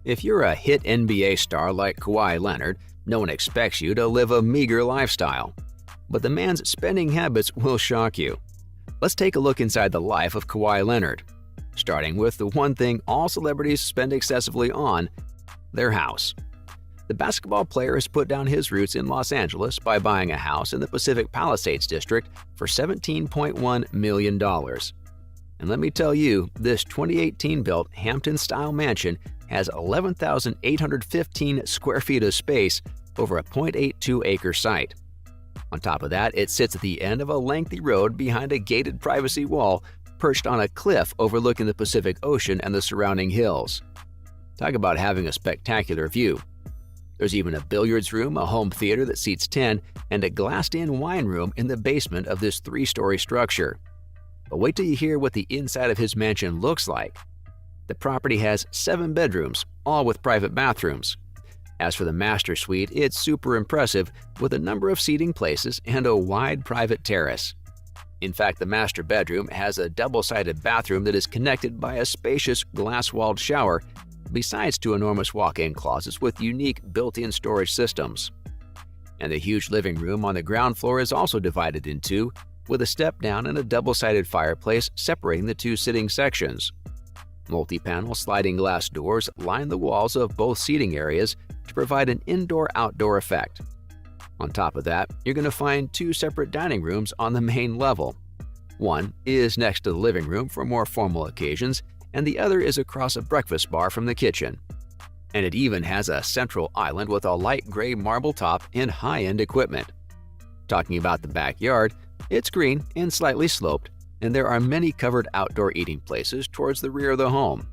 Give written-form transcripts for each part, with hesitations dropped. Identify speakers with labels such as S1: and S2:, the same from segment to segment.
S1: If you're a hit NBA star like Kawhi Leonard, no one expects you to live a meager lifestyle. But the man's spending habits will shock you. Let's take a look inside the life of Kawhi Leonard, starting with the one thing all celebrities spend excessively on: their house. The basketball player has put down his roots in Los Angeles by buying a house in the Pacific Palisades district for $17.1 million. And let me tell you, this 2018-built Hampton-style mansion has 11,815 square feet of space over a 0.82-acre site. On top of that, it sits at the end of a lengthy road behind a gated privacy wall perched on a cliff overlooking the Pacific Ocean and the surrounding hills. Talk about having a spectacular view. There's even a billiards room, a home theater that seats 10, and a glassed-in wine room in the basement of this 3-story structure. But wait till you hear what the inside of his mansion looks like. The property has 7 bedrooms, all with private bathrooms. As for the master suite, it's super impressive with a number of seating places and a wide private terrace. In fact, the master bedroom has a double-sided bathroom that is connected by a spacious glass-walled shower, besides 2 enormous walk-in closets with unique built-in storage systems. And the huge living room on the ground floor is also divided in 2, with a step-down and a double-sided fireplace separating the 2 sitting sections. Multi-panel sliding glass doors line the walls of both seating areas to provide an indoor-outdoor effect. On top of that, you're going to find 2 separate dining rooms on the main level. One is next to the living room for more formal occasions, and the other is across a breakfast bar from the kitchen. And it even has a central island with a light gray marble top and high-end equipment. Talking about the backyard, it's green and slightly sloped, and there are many covered outdoor eating places towards the rear of the home.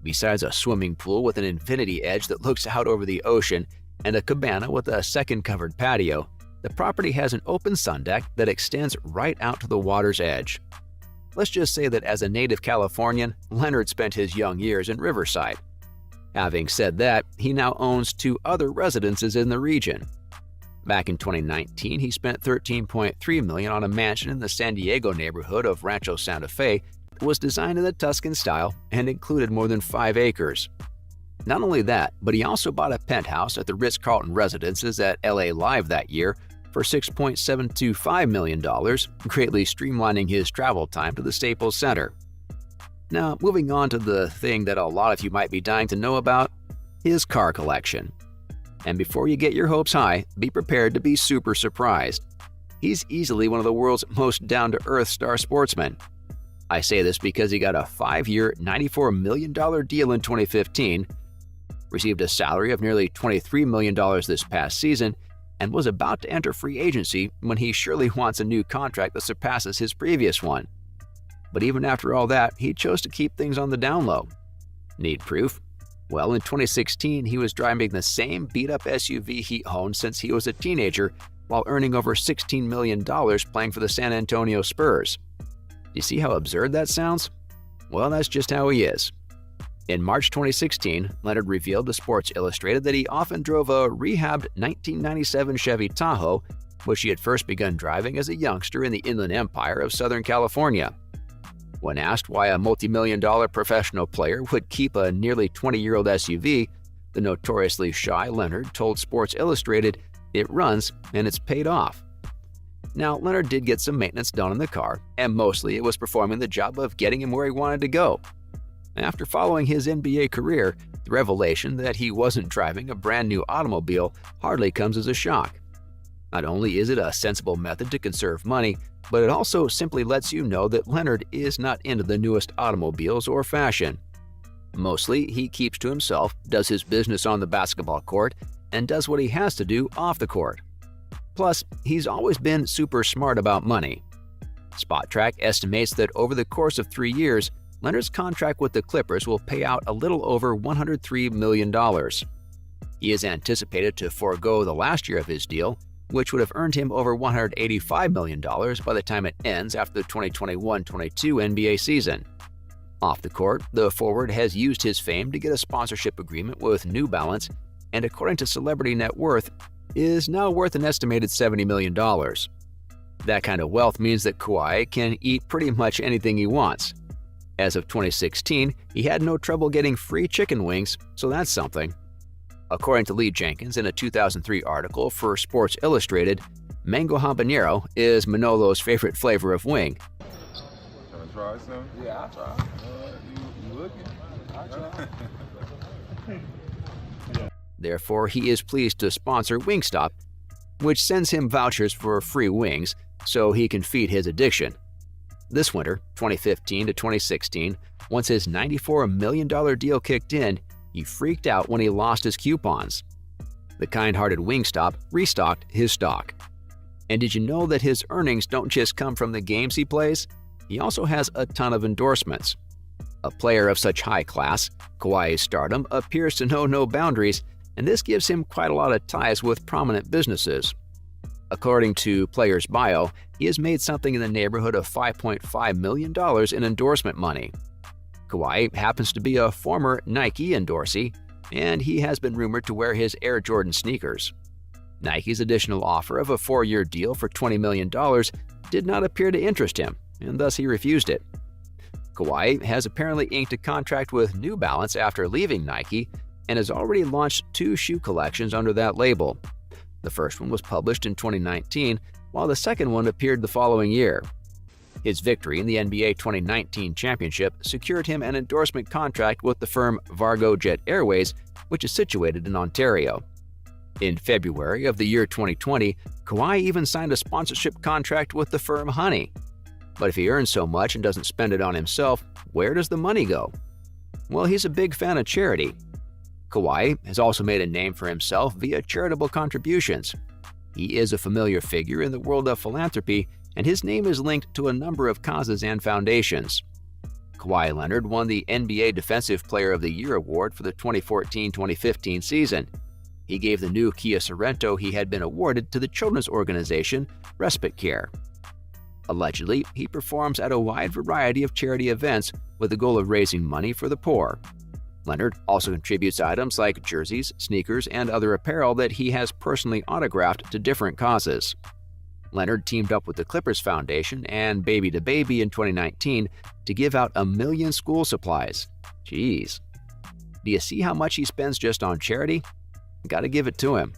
S1: Besides a swimming pool with an infinity edge that looks out over the ocean and a cabana with a second covered patio, the property has an open sun deck that extends right out to the water's edge. Let's just say that as a native Californian, Leonard spent his young years in Riverside. Having said that, he now owns 2 other residences in the region. Back in 2019, he spent $13.3 million on a mansion in the San Diego neighborhood of Rancho Santa Fe that was designed in the Tuscan style and included more than 5 acres. Not only that, but he also bought a penthouse at the Ritz-Carlton Residences at LA Live that year for $6.725 million, greatly streamlining his travel time to the Staples Center. Now, moving on to the thing that a lot of you might be dying to know about, his car collection. And before you get your hopes high, be prepared to be super surprised. He's easily one of the world's most down-to-earth star sportsmen. I say this because he got a 5-year, $94 million deal in 2015, received a salary of nearly $23 million this past season, and was about to enter free agency when he surely wants a new contract that surpasses his previous one. But even after all that, he chose to keep things on the down low. Need proof? Well, in 2016, he was driving the same beat-up SUV he owned since he was a teenager while earning over $16 million playing for the San Antonio Spurs. You see how absurd that sounds? Well, that's just how he is. In March 2016, Leonard revealed to Sports Illustrated that he often drove a rehabbed 1997 Chevy Tahoe, which he had first begun driving as a youngster in the Inland Empire of Southern California. When asked why a multi-million-dollar professional player would keep a nearly 20-year-old SUV, the notoriously shy Leonard told Sports Illustrated, "It runs and it's paid off." Now, Leonard did get some maintenance done on the car, and mostly it was performing the job of getting him where he wanted to go. After following his NBA career, the revelation that he wasn't driving a brand new automobile hardly comes as a shock. Not only is it a sensible method to conserve money, but it also simply lets you know that Leonard is not into the newest automobiles or fashion. Mostly, he keeps to himself, does his business on the basketball court, and does what he has to do off the court. Plus, he's always been super smart about money. SpotTrack estimates that over the course of 3 years, Leonard's contract with the Clippers will pay out a little over $103 million. He is anticipated to forego the last year of his deal, which would have earned him over $185 million by the time it ends after the 2021-22 NBA season. Off the court, the forward has used his fame to get a sponsorship agreement with New Balance, and according to Celebrity Net Worth, is now worth an estimated $70 million. That kind of wealth means that Kawhi can eat pretty much anything he wants. As of 2016, he had no trouble getting free chicken wings, so that's something. According to Lee Jenkins in a 2003 article for Sports Illustrated, mango habanero is Manolo's favorite flavor of wing.
S2: Wanna try some? Yeah, I'll try. You looking? I'll try.
S1: Therefore, he is pleased to sponsor Wingstop, which sends him vouchers for free wings so he can feed his addiction. This winter, 2015 to 2016, once his $94 million deal kicked in, he freaked out when he lost his coupons. The kind-hearted Wingstop restocked his stock. And did you know that his earnings don't just come from the games he plays? He also has a ton of endorsements. A player of such high class, Kawhi's stardom appears to know no boundaries, and this gives him quite a lot of ties with prominent businesses. According to Player's bio, he has made something in the neighborhood of $5.5 million in endorsement money. Kawhi happens to be a former Nike endorsee, and he has been rumored to wear his Air Jordan sneakers. Nike's additional offer of a 4-year deal for $20 million did not appear to interest him, and thus he refused it. Kawhi has apparently inked a contract with New Balance after leaving Nike and has already launched 2 shoe collections under that label. The first one was published in 2019, while the second one appeared the following year. His victory in the NBA 2019 championship secured him an endorsement contract with the firm Vargo Jet Airways, which is situated in Ontario. In February of the year 2020, Kawhi even signed a sponsorship contract with the firm Honey. But if he earns so much and doesn't spend it on himself, where does the money go? Well, he's a big fan of charity. Kawhi has also made a name for himself via charitable contributions. He is a familiar figure in the world of philanthropy, and his name is linked to a number of causes and foundations. Kawhi Leonard won the NBA Defensive Player of the Year award for the 2014-2015 season. He gave the new Kia Sorento he had been awarded to the children's organization Respite Care. Allegedly, he performs at a wide variety of charity events with the goal of raising money for the poor. Leonard also contributes items like jerseys, sneakers, and other apparel that he has personally autographed to different causes. Leonard teamed up with the Clippers Foundation and Baby to Baby in 2019 to give out 1 million school supplies. Jeez. Do you see how much he spends just on charity? Gotta give it to him.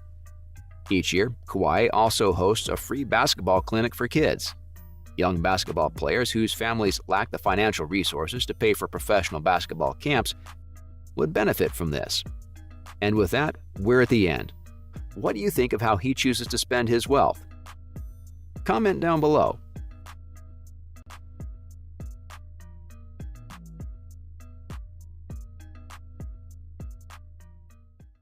S1: Each year, Kawhi also hosts a free basketball clinic for kids. Young basketball players whose families lack the financial resources to pay for professional basketball camps would benefit from this. And with that, we're at the end. What do you think of how he chooses to spend his wealth? Comment down below.